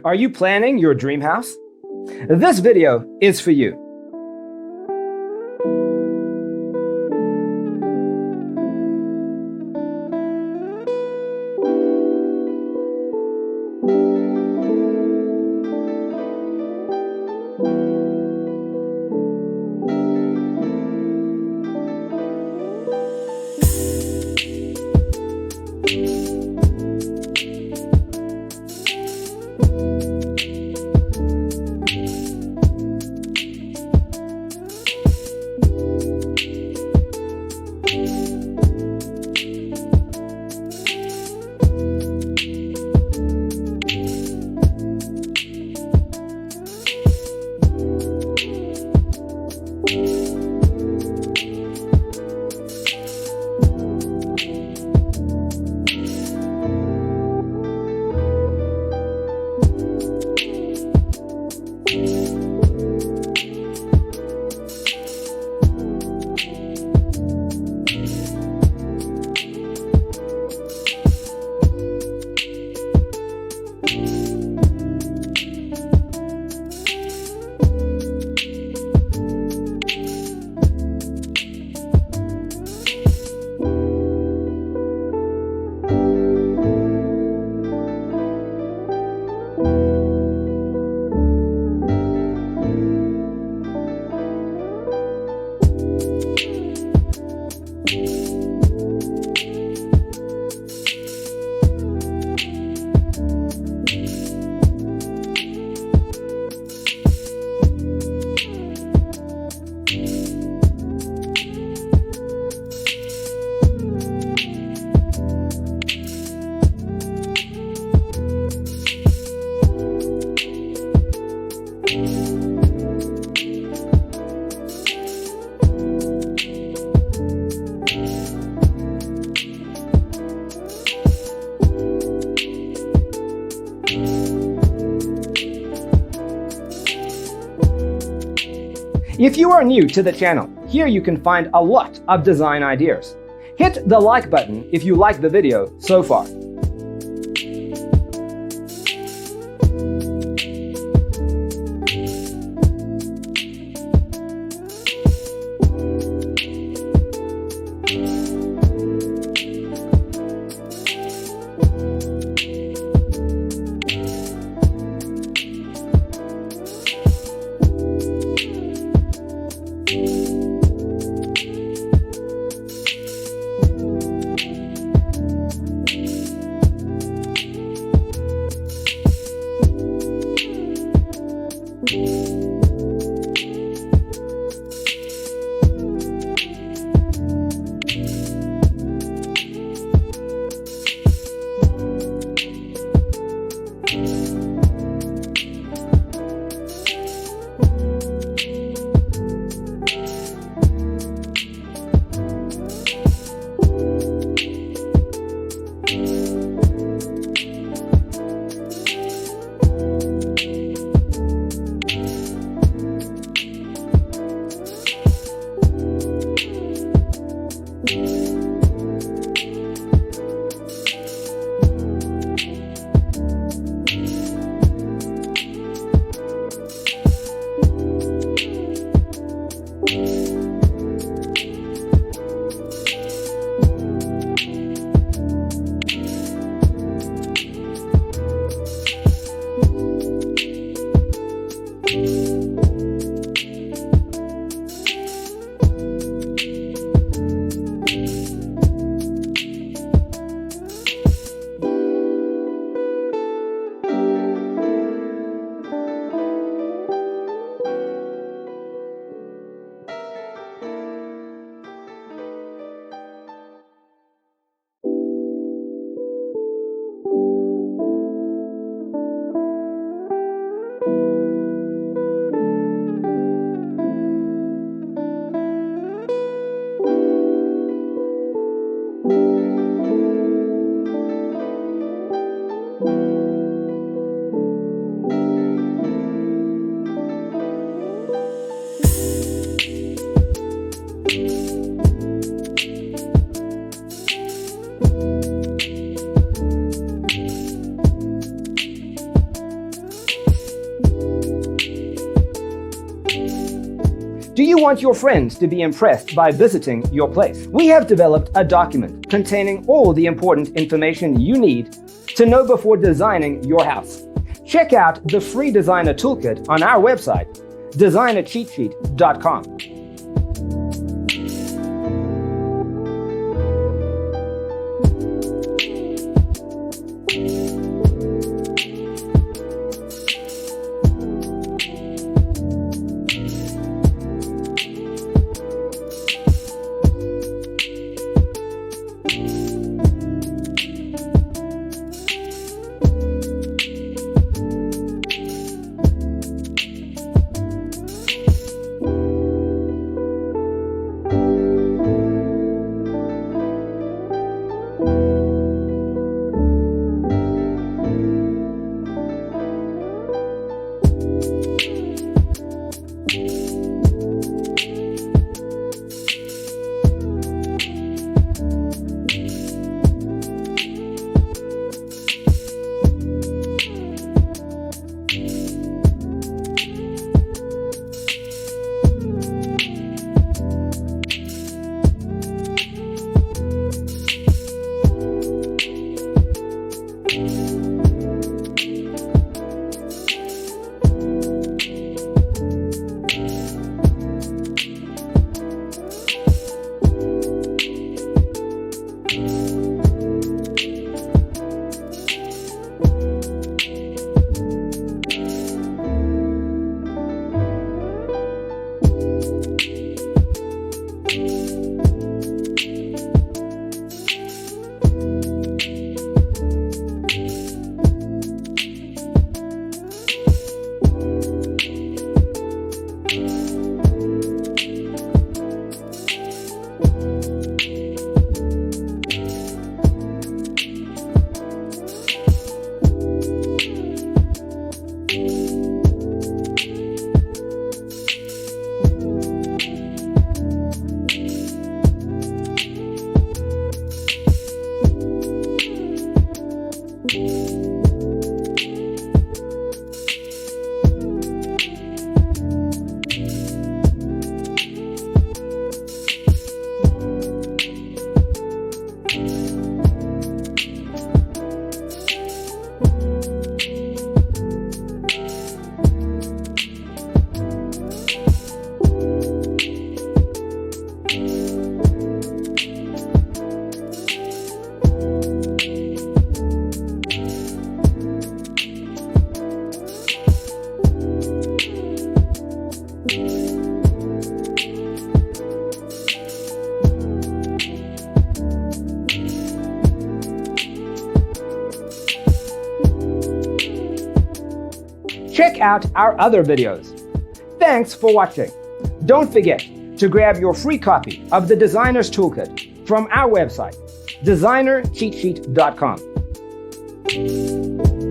Are you planning your dream house? This video is for you. If you are new to the channel, here you can find a lot of design ideas. Hit the like button if you like the video so far. Do you want your friends to be impressed by visiting your place? We have developed a document containing all the important information you need to know before designing your house. Check out the free designer toolkit on our website, designercheatsheet.com. Check out our other videos. Thanks for watching. Don't forget to grab your free copy of the Designer's Toolkit from our website, designercheatsheet.com.